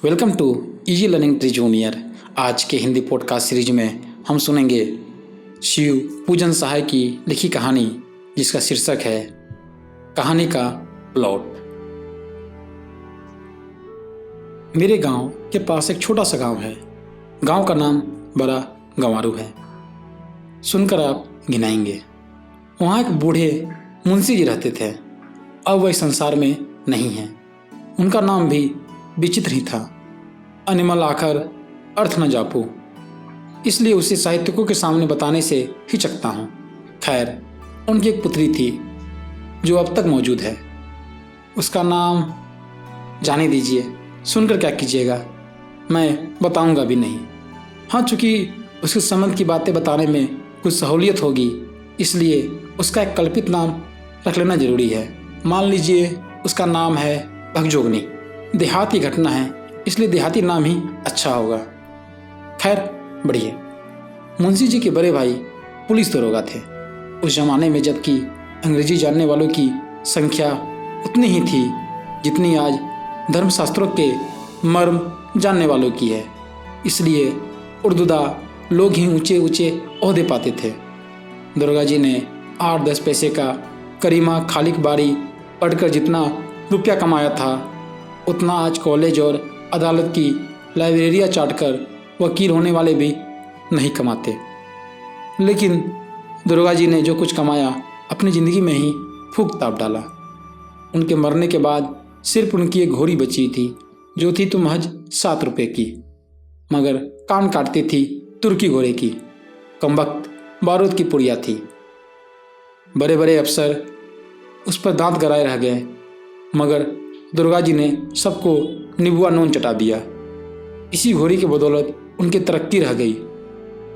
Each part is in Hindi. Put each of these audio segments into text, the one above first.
Welcome to easy learning tree junior. आज के हिंदी पॉडकास्ट सीरीज में हम सुनेंगे शिव पूजन सहाय की लिखी कहानी जिसका शीर्षक है कहानी का प्लॉट। मेरे गांव के पास एक छोटा सा गांव है। गांव का नाम बड़ा गंवारू है। सुनकर आप गिनाएंगे। वहाँ एक बूढ़े मुंशी जी रहते थे। अब वह संसार में नहीं है। उनका नाम भी विचित्र ही था, अनिमल आकर अर्थ न जापू, इसलिए उसे साहित्यकों के सामने बताने से हिचकता हूँ। खैर, उनकी एक पुत्री थी जो अब तक मौजूद है। उसका नाम जाने दीजिए, सुनकर क्या कीजिएगा, मैं बताऊंगा भी नहीं। हाँ, चूंकि उसके संबंध की बातें बताने में कुछ सहूलियत होगी, इसलिए उसका एक कल्पित नाम रख लेना जरूरी है। मान लीजिए उसका नाम है भगजोगनी। देहात की घटना है, इसलिए देहाती नाम ही अच्छा होगा। खैर, बढ़िए। मुंशी जी के बड़े भाई पुलिस दरोगा थे। उस जमाने में जबकि अंग्रेजी जानने वालों की संख्या उतनी ही थी जितनी आज धर्मशास्त्रों के मर्म जानने वालों की है, इसलिए उर्दूदा लोग ही ऊंचे ऊंचे ओहदे पाते थे। दरोगा जी ने 8-10 पैसे का करीमा खालिक बारी पढ़कर जितना रुपया कमाया था, उतना आज कॉलेज और अदालत की लाइब्रेरियाँ चाटकर वकील होने वाले भी नहीं कमाते। लेकिन दरोगा जी ने जो कुछ कमाया अपनी ज़िंदगी में ही फूंक ताप डाला। उनके मरने के बाद सिर्फ उनकी एक घोड़ी बची थी जो थी तो महज 7 रुपये की, मगर कान काटती थी तुर्की घोड़े की। कमबख्त बारूद की पुड़िया थी। बड़े बड़े अफसर उस पर दांत गड़ाए रह गए, मगर दुर्गा जी ने सबको निबुआ नून चटा दिया। इसी घोड़ी की बदौलत उनकी तरक्की रह गई।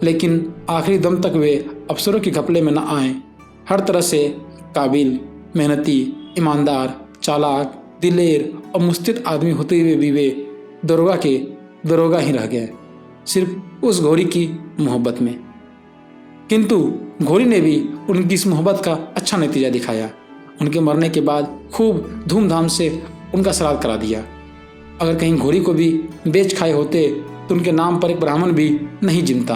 लेकिन आखिरी दम तक वे अफसरों के घपले में न आए। हर तरह से काबिल, मेहनती, ईमानदार, चालाक, दिलेर और मुस्तैद आदमी होते हुए भी वे दरोगा के दरोगा ही रह गए, सिर्फ उस घोड़ी की मोहब्बत में। किंतु घोड़ी ने भी उनकी इस मोहब्बत का अच्छा नतीजा दिखाया। उनके मरने के बाद खूब धूमधाम से उनका श्राद्ध करा दिया। अगर कहीं घोड़ी को भी बेच खाए होते तो उनके नाम पर एक ब्राह्मण भी नहीं जिमता।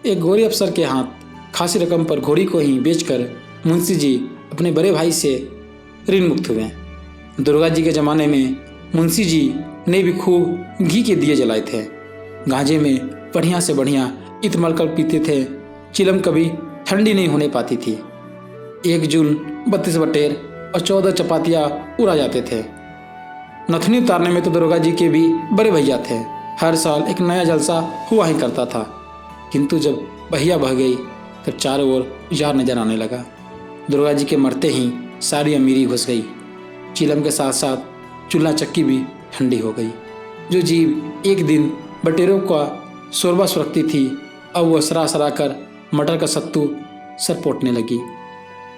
एक घोड़ी अफसर के हाथ खासी रकम पर घोड़ी को ही बेचकर मुंशी जी अपने बड़े भाई से ऋण मुक्त हुए। दुर्गा जी के ज़माने में मुंशी जी ने भी खूब घी के दिए जलाए थे। गांजे में बढ़िया से बढ़िया इत मलकर पीते थे। चिलम कभी ठंडी नहीं होने पाती थी। 1 जून 32 बटेर और 14 चपातियाँ उड़ा जाते थे। नथनी उतारने में तो दरोगा जी के भी बड़े भैया थे। हर साल एक नया जलसा हुआ ही करता था। किंतु जब बहिया बह गई तो चारों ओर उजाड़ नजर आने लगा। दुर्गा जी के मरते ही सारी अमीरी घुस गई। चिलम के साथ साथ चूल्हा चक्की भी ठंडी हो गई। जो जीव एक दिन बटेरों का शोरबा सुरखती थी, अब वह सरा सरा कर मटर का सत्तू सर पोटने लगी।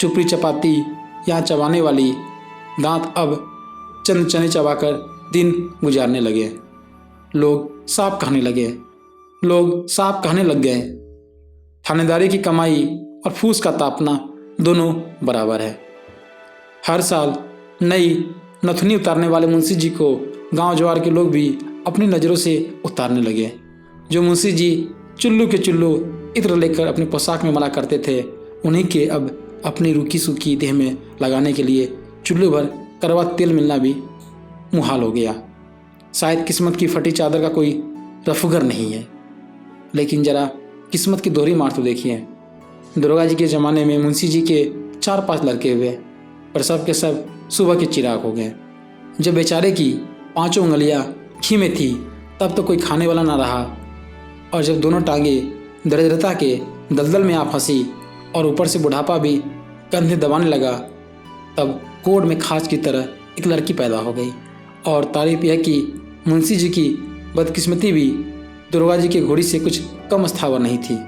चुपड़ी चपाती या चबाने वाली दांत अब चंद चने चबाकर दिन गुजारने लगे। लोग सांप कहने लग गए। थानेदारी की कमाई और फूस का तापना दोनों बराबर है। हर साल नई नथनी उतारने वाले मुंशी जी को गांव जवार के लोग भी अपनी नज़रों से उतारने लगे। जो मुंशी जी चुल्लू के चुल्लू इत्र लेकर अपनी पोशाक में मला करते थे, उन्हीं के अब अपनी रूखी सूखी देह में लगाने के लिए चुल्लू भर करवा तेल मिलना भी मुहाल हो गया। शायद किस्मत की फटी चादर का कोई रफूगर नहीं है। लेकिन जरा किस्मत की दोहरी मार तो देखिए। दरोगा जी के ज़माने में मुंशी जी के 4-5 लड़के हुए, पर सब के सब सुबह के चिराग हो गए। जब बेचारे की 5 उंगलियां घी में थी तब तो कोई खाने वाला ना रहा, और जब दोनों टांगे दरिद्रता के दलदल में आ फंसी और ऊपर से बुढ़ापा भी कंधे दबाने लगा, तब कोड में खाज की तरह एक लड़की पैदा हो गई। और तारीफ यह कि मुंशी जी की बदकिस्मती भी दुर्गा जी के घोड़ी से कुछ कम स्थावर नहीं थी।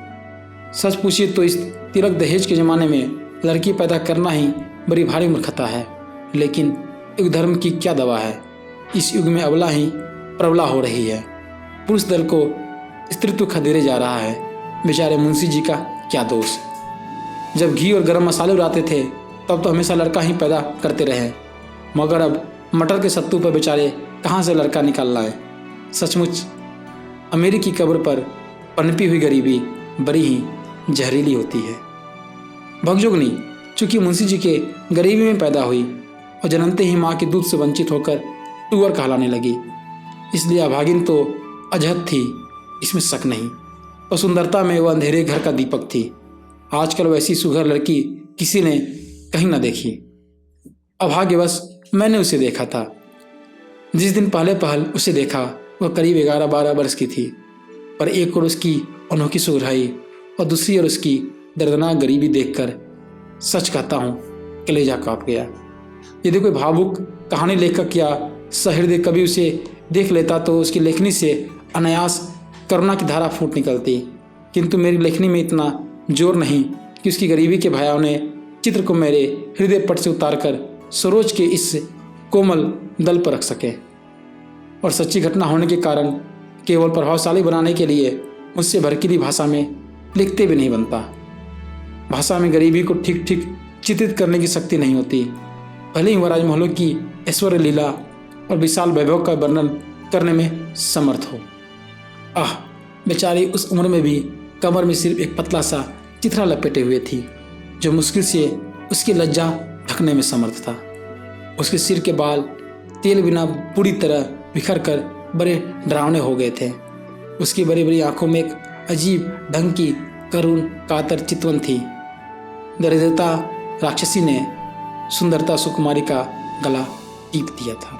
सच पूछिए तो इस तिलक दहेज के ज़माने में लड़की पैदा करना ही बड़ी भारी मूर्खता है। लेकिन युग धर्म की क्या दवा है। इस युग में अबला ही प्रबला हो रही है। पुरुष दल को स्त्रीत्व खदेड़े जा रहा है। बेचारे मुंशी जी का क्या दोष। जब घी और गरम मसाले उड़ाते थे तब तो हमेशा लड़का ही पैदा करते रहे, मगर अब मटर के सत्तू पर बेचारे कहाँ से लड़का निकाल लाए। सचमुच अमीरी की कब्र पर पनपी हुई गरीबी बड़ी ही जहरीली होती है। भगजोगनी चूंकि मुंशी जी के गरीबी में पैदा हुई और जन्मते ही माँ के दूध से वंचित होकर टूअर कहलाने लगी, इसलिए अभागिन तो अजहद थी, इसमें शक नहीं। और सुंदरता में वह अंधेरे घर का दीपक थी। आजकल वैसी सुघर लड़की किसी ने कहीं न देखी। अभाग्यवश मैंने उसे देखा था। जिस दिन पहले पहल उसे देखा वह करीब 11-12 वर्ष की थी, पर एक ओर उसकी अनोखी सुघराई और दूसरी ओर उसकी दर्दनाक गरीबी देखकर सच कहता हूँ कलेजा कांप गया। यदि कोई भावुक कहानी लेखक या सहृदय कवि उसे देख लेता तो उसकी लेखनी से अनायास करुणा की धारा फूट निकलती, किंतु मेरी लेखनी में इतना जोर नहीं कि उसकी गरीबी के भयावने चित्र को मेरे हृदय पट से उतारकर सरोज के इस कोमल दल पर रख सके। और सच्ची घटना होने के कारण केवल प्रभावशाली बनाने के लिए मुझसे भड़कीली भाषा में लिखते भी नहीं बनता। भाषा में गरीबी को ठीक ठीक चित्रित करने की शक्ति नहीं होती, भले ही वह राजमहलों की ऐश्वर्य लीला और विशाल वैभव का वर्णन करने में समर्थ हो। आह, बेचारी उस उम्र में भी कमर में सिर्फ एक पतला सा चिथड़ा लपेटे हुए थी, जो मुश्किल से उसकी लज्जा ढकने में समर्थ था। उसके सिर के बाल तेल बिना पूरी तरह बिखर कर बड़े डरावने हो गए थे। उसकी बड़ी बड़ी आंखों में एक अजीब ढंग की करुण कातर चितवन थी। दरिद्रता राक्षसी ने सुंदरता सुकुमारी का गला टीप दिया था।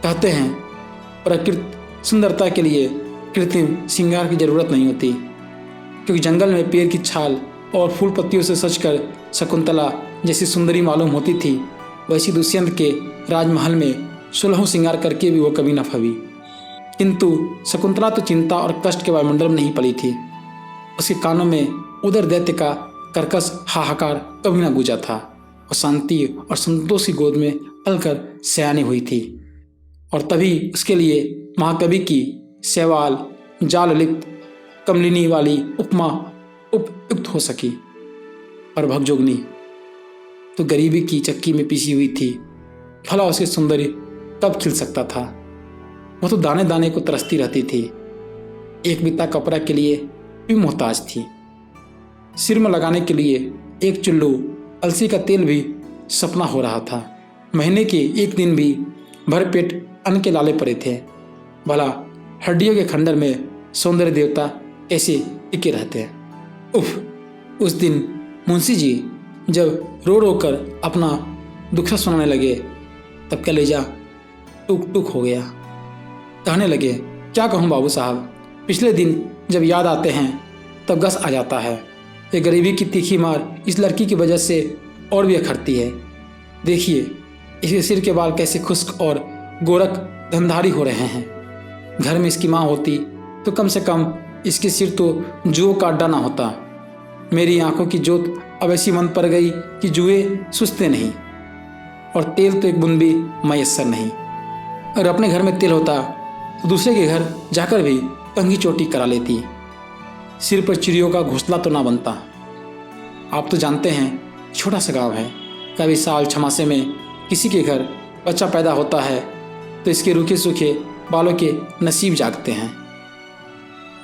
कहते हैं प्रकृति सुंदरता के लिए कृत्रिम श्रृंगार की जरूरत नहीं होती, क्योंकि जंगल में पेड़ की छाल और फूल पत्तियों से सजकर शकुंतला जैसी सुंदरी मालूम होती थी, वैसी दुष्यंत के राजमहल में 16 श्रृंगार करके भी वो कभी न फबी। किंतु शकुंतला तो चिंता और कष्ट के वायुमंडल में नहीं पली थी। उसके कानों में उदर दैत्य का कर्कश हाहाकार कभी न गूंजा था और शांति और संतोष की गोद में पलकर सयानी हुई थी। और तभी उसके लिए महाकवि की शैवाल जाल लिप्त कमलिनी वाली उपमा उपयुक्त हो सकी। और भगजोगनी तो गरीबी की चक्की में पिसी हुई थी, भला उसके सौंदर्य कब खिल सकता था। वह तो दाने दाने को तरसती रहती थी, एक बित्ता कपड़ा के लिए भी मोहताज थी। सिर में लगाने के लिए एक चुल्लू अलसी का तेल भी सपना हो रहा था। महीने के एक दिन भी भरपेट अन्न के लाले पड़े थे। भला हड्डियों के खंडर में सौंदर्य देवता कैसे टिके रहते हैं। उफ, उस दिन मुंशी जी जब रो रो कर अपना दुखड़ा सुनाने लगे तब कलेजा टूक टूक हो गया। कहने लगे, क्या कहूँ बाबू साहब, पिछले दिन जब याद आते हैं तब गस आ जाता है। ये गरीबी की तीखी मार इस लड़की की वजह से और भी अखरती है। देखिए इसके सिर के बाल कैसे खुश्क और गोरख धंधारी हो रहे हैं। घर में इसकी माँ होती तो कम से कम इसके सिर तो जुओं का अड्डा ना होता। मेरी आंखों की जोत अब ऐसी मंद पड़ गई कि जुए सुस्ते नहीं, और तेल तो एक बूंद भी मयस्सर नहीं। अगर अपने घर में तेल होता तो दूसरे के घर जाकर भी कंघी चोटी करा लेती। सिर पर चिड़ियों का घोंसला तो ना बनता। आप तो जानते हैं छोटा सा गाँव है, कभी साल छमासे में किसी के घर बच्चा पैदा होता है तो इसके रूखे सूखे बालों के नसीब जागते हैं।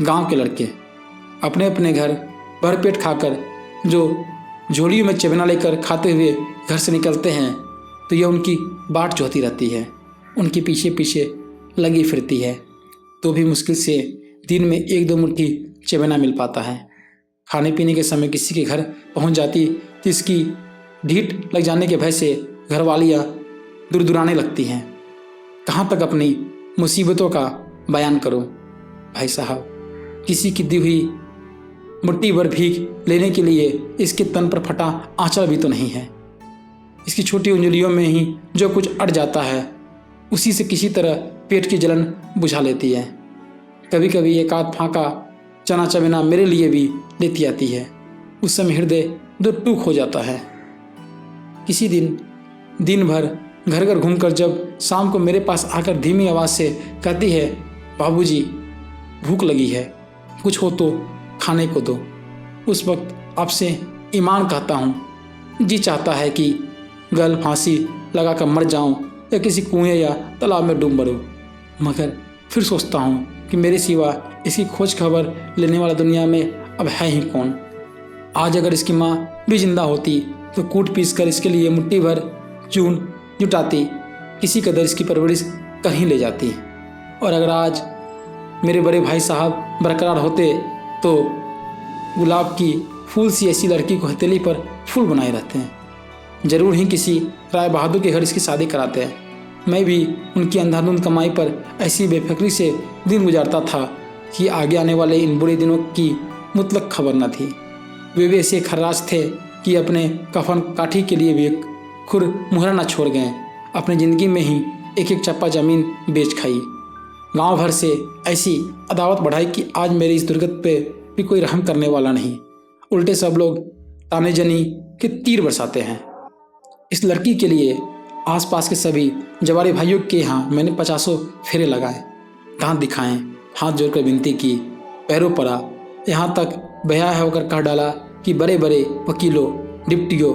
गांव के लड़के अपने अपने घर भरपेट खाकर जो झोलियों में चबना लेकर खाते हुए घर से निकलते हैं तो यह उनकी बाट जोहती रहती है, उनके पीछे पीछे लगी फिरती है, तो भी मुश्किल से दिन में 1-2 मुट्ठी चबना मिल पाता है। खाने पीने के समय किसी के घर पहुंच जाती तो इसकी ढीठ लग जाने के भय से घरवालियाँ दुरदुराने लगती हैं। कहाँ तक अपनी मुसीबतों का बयान करो भाई साहब। किसी की दी हुई मुट्ठी भर भीख लेने के लिए इसके तन पर फटा आंचल भी तो नहीं है। इसकी छोटी उंगलियों में ही जो कुछ अट जाता है उसी से किसी तरह पेट की जलन बुझा लेती है। कभी कभी एक आध फाँका चना चबेना मेरे लिए भी लेती आती है। उस समय हृदय दो टूक हो जाता है। किसी दिन भर घर घर घूमकर जब शाम को मेरे पास आकर धीमी आवाज़ से कहती है, बाबूजी भूख लगी है, कुछ हो तो खाने को दो, उस वक्त आपसे ईमान कहता हूँ जी चाहता है कि गल फांसी लगा कर मर जाऊँ या किसी कुएं या तालाब में डूब मरूं, मगर फिर सोचता हूँ कि मेरे सिवा इसकी खोज खबर लेने वाला दुनिया में अब है ही कौन। आज अगर इसकी माँ भी जिंदा होती तो कूट पीस कर इसके लिए मुट्ठी भर चून जुटाती, किसी कदर इसकी परवरिश कहीं ले जाती। और अगर आज मेरे बड़े भाई साहब बरकरार होते तो गुलाब की फूल सी ऐसी लड़की को हथेली पर फूल बनाए रहते हैं। जरूर ही किसी राय बहादुर के घर इसकी शादी कराते हैं। मैं भी उनकी अंधाधुंध कमाई पर ऐसी बेफिक्री से दिन गुजारता था कि आगे आने वाले इन बुरे दिनों की मुतलक खबर न थी। वे भी ऐसे खर्राज थे कि अपने कफन काठी के लिए भी खुर मुहरा न छोड़ गए। अपनी ज़िंदगी में ही एक एक चप्पा ज़मीन बेच खाई। गांव भर से ऐसी अदावत बढ़ाई कि आज मेरी इस दुर्गत पे भी कोई रहम करने वाला नहीं। उल्टे सब लोग ताने जनी के तीर बरसाते हैं। इस लड़की के लिए आसपास के सभी जवारे भाइयों के यहाँ मैंने 50 फेरे लगाए, दांत दिखाएं, हाथ जोड़कर विनती की, पैरों पड़ा। यहाँ तक बेहया होकर कह डाला कि बड़े बड़े वकीलों, डिप्टियों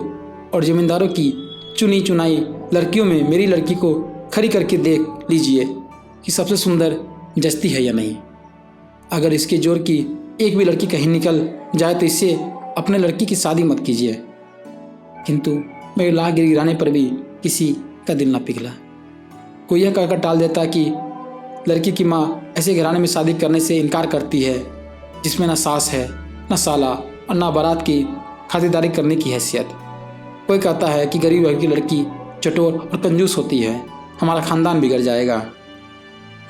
और जमींदारों की चुनी चुनाई लड़कियों में मेरी लड़की को खड़ी करके देख लीजिए कि सबसे सुंदर जचती है या नहीं। अगर इसके जोर की एक भी लड़की कहीं निकल जाए तो इससे अपने लड़की की शादी मत कीजिए। किंतु मेरे लाह गिराने पर भी किसी का दिल न पिघला। कोई यह कहकर टाल देता कि लड़की की माँ ऐसे घराने में शादी करने से इनकार करती है जिसमें न सास है, न साला और न बारात की खातिरदारी करने की हैसियत। कोई कहता है कि गरीब घर की लड़की चटोर और कंजूस होती है, हमारा खानदान बिगड़ जाएगा।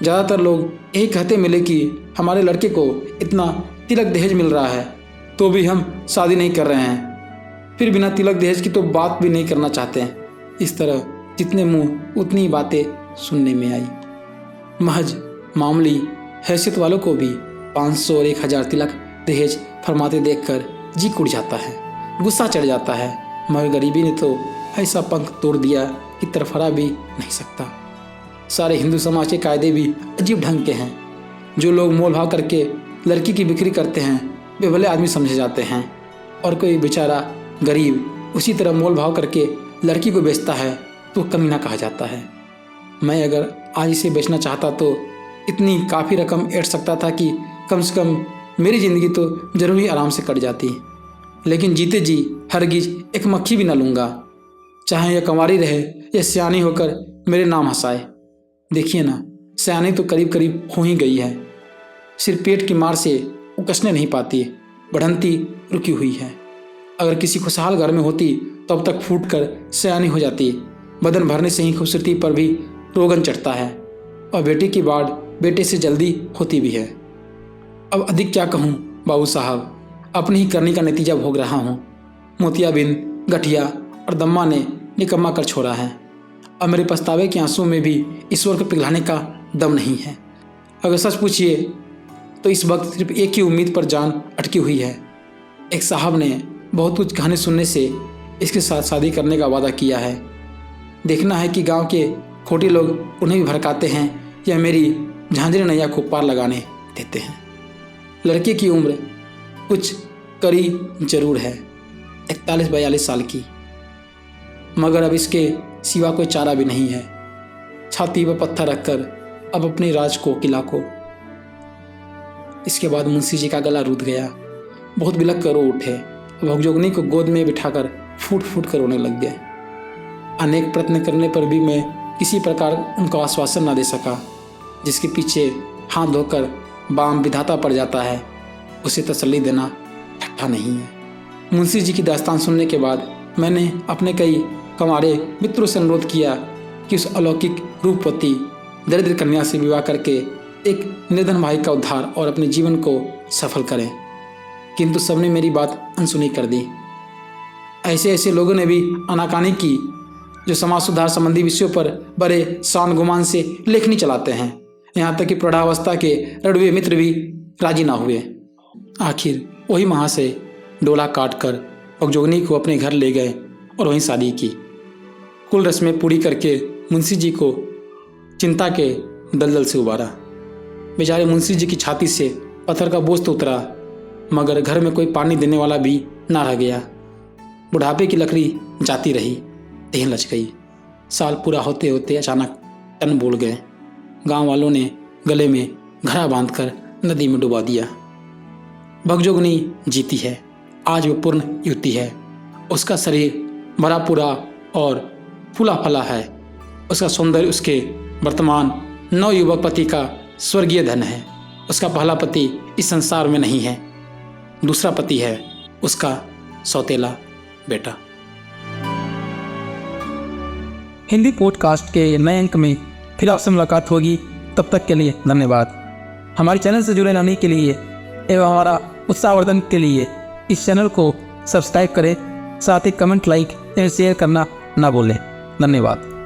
ज़्यादातर लोग यही कहते मिले कि हमारे लड़के को इतना तिलक दहेज मिल रहा है तो भी हम शादी नहीं कर रहे हैं, फिर बिना तिलक दहेज की तो बात भी नहीं करना चाहते हैं। इस तरह जितने मुंह उतनी बातें सुनने में आई। महज मामूली हैसियत वालों को भी 500 और 1000 तिलक दहेज फरमाते देखकर जी कुड़ जाता है, गुस्सा चढ़ जाता है। मगर गरीबी ने तो ऐसा पंख तोड़ दिया कि तरफरा भी नहीं सकता। सारे हिंदू समाज के कायदे भी अजीब ढंग के हैं। जो लोग मोल भाव करके लड़की की बिक्री करते हैं वे भले आदमी समझे जाते हैं, और कोई बेचारा गरीब उसी तरह मोल भाव करके लड़की को बेचता है तो कमीना कहा जाता है। मैं अगर आज इसे बेचना चाहता तो इतनी काफ़ी रकम ऐंठ सकता था कि कम से कम मेरी ज़िंदगी तो जरूर ही आराम से कट जाती। लेकिन जीते जी हरगिज एक मक्खी भी न लूँगा, चाहे यह कंवारी रहे या सियानी होकर मेरे नाम हंसाए। देखिए ना, सियानी तो करीब करीब हो ही गई है, सिर्फ पेट की मार से वो कसने नहीं पाती, बढ़ंती रुकी हुई है। अगर किसी खुशहाल घर में होती तो अब तक फूट कर सियानी हो जाती। बदन भरने से ही खूबसूरती पर भी रोगन चढ़ता है, और बेटी की बाढ़ बेटे से जल्दी होती भी है। अब अधिक क्या कहूँ बाबू साहब, अपनी ही करनी का नतीजा भोग रहा हूँ। मोतियाबिंद, गठिया और दम्मा ने निकम्मा कर छोड़ा है। अब मेरे पछतावे के आंसू में भी ईश्वर को पिघलाने का दम नहीं है। अगर सच पूछिए तो इस वक्त सिर्फ एक ही उम्मीद पर जान अटकी हुई है। एक साहब ने बहुत कुछ कहानी सुनने से इसके साथ शादी करने का वादा किया है। देखना है कि गांव के खोटे लोग उन्हें भी भड़काते हैं या मेरी झांझरी नैया को पार लगाने देते हैं। लड़के की उम्र कुछ करी जरूर है, 41-42 साल की, मगर अब इसके सिवा कोई चारा भी नहीं है। छाती पर पत्थर रखकर अब अपने राज को किला को। इसके बाद मुंशी जी का गला रूठ गया, बहुत बिलख कर रो उठे। भगजोगनी को गोद में बिठाकर फूट फूट कर रोने लग गए। अनेक प्रयत्न करने पर भी मैं किसी प्रकार उनको आश्वासन न दे सका। जिसके पीछे हाथ धोकर बाम विधाता पड़ जाता है, उसे तसल्ली देना ठट्ठा नहीं है। मुंशी जी की दास्तान सुनने के बाद मैंने अपने कई कमारे मित्रों से अनुरोध किया कि उस अलौकिक रूपवती दरिद्र कन्या से विवाह करके एक निर्धन भाई का उद्धार और अपने जीवन को सफल करें, किंतु सबने मेरी बात अनसुनी कर दी। ऐसे ऐसे लोगों ने भी आनाकानी की जो समाज सुधार संबंधी विषयों पर बड़े शान गुमान से लेखनी चलाते हैं। यहाँ तक कि प्रौढ़ावस्था के रड़ुए मित्र भी राजी ना हुए। आखिर वही वहाँ से डोला काट कर भगजोगनी को अपने घर ले गए और वहीं शादी की। कुल रस्में पूरी करके मुंशी जी को चिंता के दलदल से उबारा। बेचारे मुंशी जी की छाती से पत्थर का बोझ तो उतरा, मगर घर में कोई पानी देने वाला भी ना रह गया। बुढ़ापे की लकड़ी जाती रही, देह लच गई। साल पूरा होते होते अचानक टन बोल गए। गांव वालों ने गले में घड़ा बांधकर नदी में डुबा दिया। भगजोगनी जीती है, आज वो पूर्ण युवती है। उसका शरीर भरा पूरा और फूला फला है। उसका सौंदर्य उसके वर्तमान नवयुवक पति का स्वर्गीय धन है। उसका पहला पति इस संसार में नहीं है, दूसरा पति है उसका सौतेला बेटा। हिंदी पॉडकास्ट के नए अंक में फिर आपसे मुलाकात होगी। तब तक के लिए धन्यवाद। हमारे चैनल से जुड़े रहने के लिए एवं हमारा उत्साहवर्धन के लिए इस चैनल को सब्सक्राइब करें, साथ ही कमेंट, लाइक एवं शेयर करना ना भूलें। धन्यवाद।